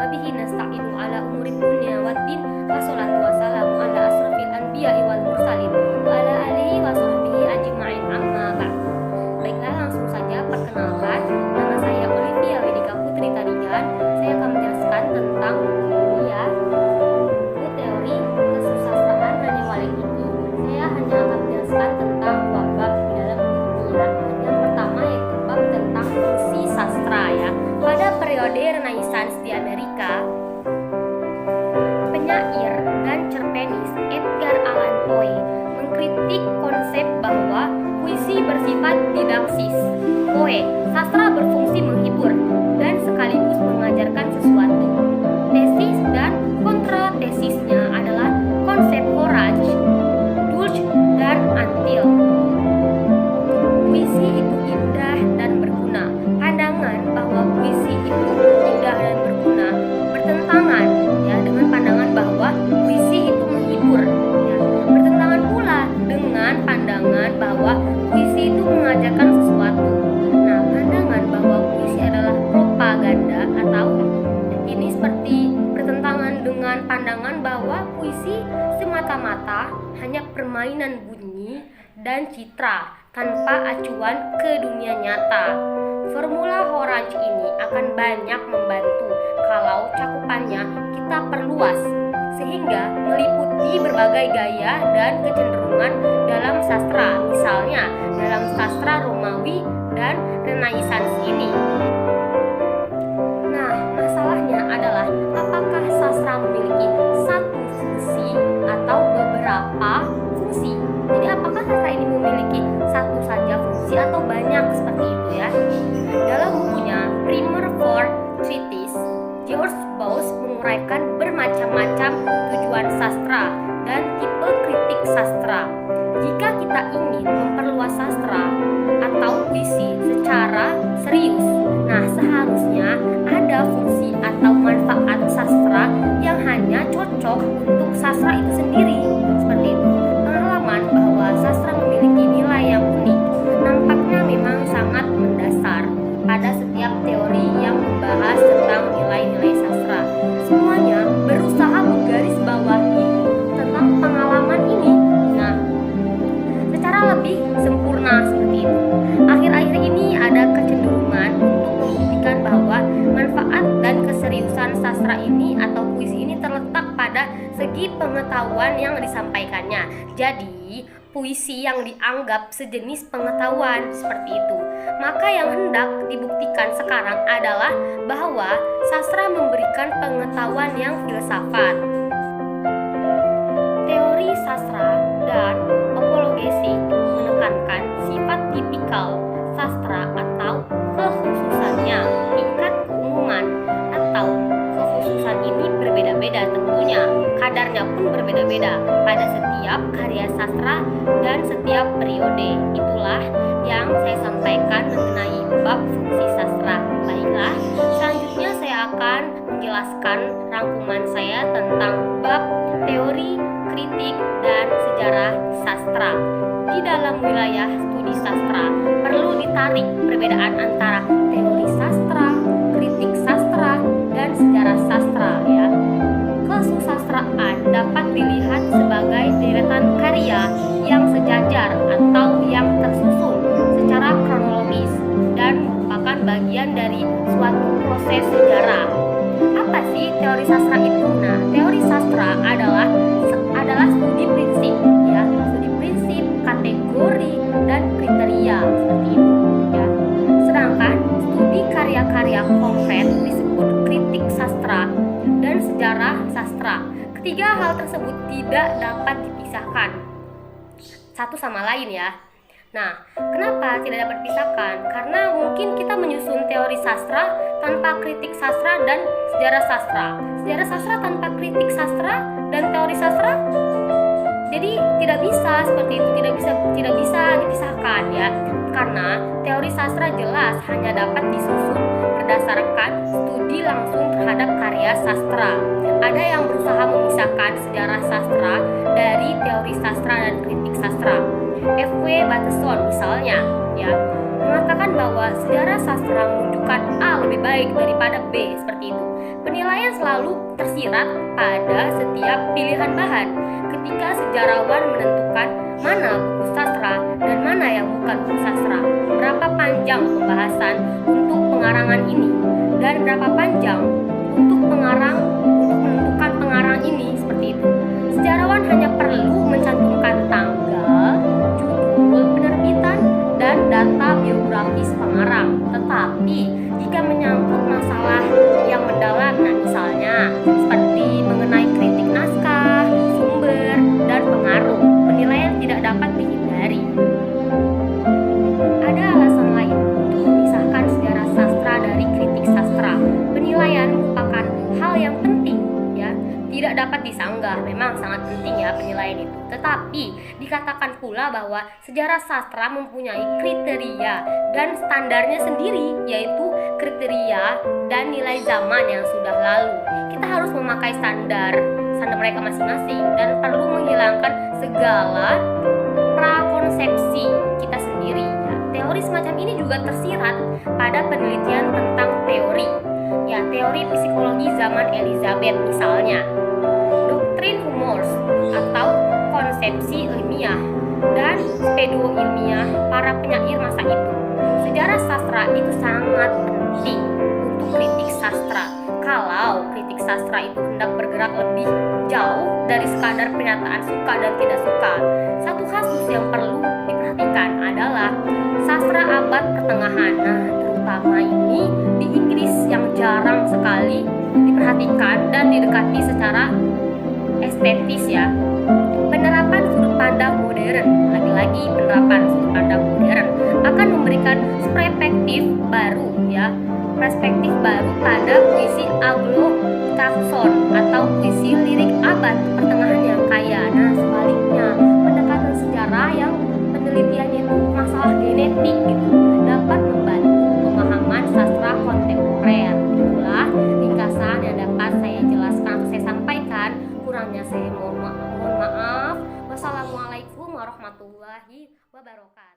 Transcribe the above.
Wabihi nasta'inu ala umurid dunya waddin. Wassalatu wassalamu ala asrofil anbiya'i wal mursalin wa ala alihi wa sahbihi ajma'in amma ba'd. Baiklah, langsung saja perkenalkan, nama saya Olivia Wedika Putri Tarigan. Saya akan menjelaskan tentang teori kesusastraan dan yang paling ini. Saya hanya akan menjelaskan tentang dua bab di dalam buku ini. Yang pertama yaitu bab tentang fungsi sastra ya. Pada periode Renaissance di Amerika, penyair dan cerpenis Edgar Allan Poe mengkritik konsep bahwa puisi bersifat didaksis. Poe, sastra berfungsi menghibur dan sekaligus mengajarkan sesuatu. Tesis dan kontratesisnya adalah konsep Horace, Dulce, dan Antil. Puisi itu indah dan berguna. Pandangan bahwa puisi itu indah dan berguna bertentangan ya dengan pandangan bahwa puisi itu menghibur ya. Bertentangan pula dengan pandangan bahwa puisi itu mengajarkan sesuatu. Nah, pandangan bahwa puisi adalah propaganda atau ini seperti bertentangan dengan pandangan bahwa puisi semata-mata hanya permainan bunyi dan citra tanpa acuan ke dunia nyata. Formula Horace ini akan banyak membantu kalau cakupannya kita perluas sehingga meliputi berbagai gaya dan kecenderungan dalam sastra, misalnya dalam sastra Romawi dan Renaissance ini. Nah, masalahnya adalah apakah sastra memiliki satu fungsi atau beberapa fungsi? Jadi apakah sastra ini memiliki satu saja fungsi atau banyak seperti itu ya? Dalam bukunya Primer for Treatise, George Bauss menguraikan bermacam-macam tujuan sastra dan tipe kritik sastra. Jika kita ingin memperluas sastra atau puisi secara serius, nah seharusnya ada fungsi atau manfaat sastra yang hanya cocok untuk sastra itu sendiri. Seperti itu. Pengalaman bahwa sastra memiliki nilai yang unik nampaknya memang sangat mendasar pada setiap teori yang membahas tentang nilai-nilai sastra. Semuanya berusaha menggarisbawahi tentang pengalaman ini. Nah, secara lebih sempurna seperti itu. Akhir-akhir ini ada kecenderungan untuk membuktikan bahwa manfaat dan keseriusan sastra ini atau puisi ini terletak pada segi pengetahuan yang disampaikannya. Jadi, puisi yang dianggap sejenis pengetahuan seperti itu. Maka yang hendak dibuktikan sekarang adalah bahwa sastra memberikan pengetahuan yang filsafat. Teori sastra dan apologetik menekankan sifat tipikal sastra atau kekhususannya. Tingkat keumuman atau kekhususan ini berbeda-beda tentunya. Kadarnya pun berbeda-beda pada setiap karya sastra dan setiap periode. Itulah yang saya sampaikan mengenai bab fungsi sastra. Baiklah, selanjutnya saya akan menjelaskan rangkuman saya tentang bab teori, kritik, dan sejarah sastra. Di dalam wilayah studi sastra perlu ditarik perbedaan antara teori sastra, kritik sastra, dan sejarah sastra ya. Kesusastraan dapat dilihat sebagai deretan karya yang sejajar atau yang tersusun secara kronologis dan merupakan bagian dari suatu proses sejarah. Apa sih teori sastra itu? Nah, teori sastra adalah studi prinsip ya, studi prinsip, kategori, dan kriteria seperti itu ya. Sedangkan studi karya-karya konkret disebut kritik sastra dan sejarah sastra. Ketiga hal tersebut tidak dapat dipisahkan satu sama lain ya. Nah, kenapa tidak dapat dipisahkan? Karena mungkin kita menyusun teori sastra tanpa kritik sastra dan sejarah sastra. Sejarah sastra tanpa kritik sastra dan teori sastra. Jadi tidak bisa seperti itu, tidak bisa dipisahkan ya. Karena teori sastra jelas hanya dapat disusun berdasarkan studi langsung terhadap karya sastra. Ada yang berusaha memisahkan sejarah sastra dari teori sastra dan kritik sastra. F.W. Bateson misalnya ya mengatakan bahwa sejarah sastra menunjukkan A lebih baik daripada B seperti itu. Penilaian selalu tersirat pada setiap pilihan bahan. Ketika sejarawan menentukan mana buku sastra dan mana yang bukan buku sastra, berapa panjang pembahasan untuk pengarangan ini dan berapa panjang untuk menentukan pengarang ini, seperti itu. Sejarawan hanya perlu mencantumkan tanggal, judul penerbitan, dan data biografis pengarang. Tetapi jika menyangkut masalah yang mendalam, misalnya seperti mengenai kritik naskah, sumber, dan pengaruh, penilaian tidak dapat dihindari. Ada alasan lain untuk memisahkan sejarah sastra dari kritik sastra. Penilaian merupakan hal yang penting, ya, tidak dapat disanggah. Memang sangat penting ya penilaian itu. Tetapi dikatakan pula bahwa sejarah sastra mempunyai kriteria dan standarnya sendiri, yaitu kriteria dan nilai zaman yang sudah lalu. Kita harus memakai standar mereka masing-masing dan perlu menghilangkan segala prakonsepsi kita sendiri. Teori semacam ini juga tersirat pada penelitian tentang teori psikologi zaman Elizabeth, misalnya doktrin humors atau konsepsi ilmiah dan pseudo ilmiah para penyair masa itu. Sejarah sastra itu sangat penting untuk kritik sastra. Kalau kritik sastra itu hendak bergerak lebih jauh dari sekadar pernyataan suka dan tidak suka, satu kasus yang perlu diperhatikan adalah sastra abad pertengahan. Terutama ini di Inggris yang jarang sekali diperhatikan dan didekati secara estetis, ya. Penerapan sudut pandang modern, lagi-lagi penerapan sudut pandang modern akan memberikan perspektif baru pada puisi Anglo-Saxon atau puisi lirik abad pertengahan yang kaya. Sebaliknya, pendekatan sejarah yang penelitiannya itu masalah genetik dapat membantu pemahaman sastra kontemporer. Itulah ringkasan yang dapat saya jelaskan, saya sampaikan. Kurangnya saya mohon maaf. Wassalamualaikum warahmatullahi wabarakatuh.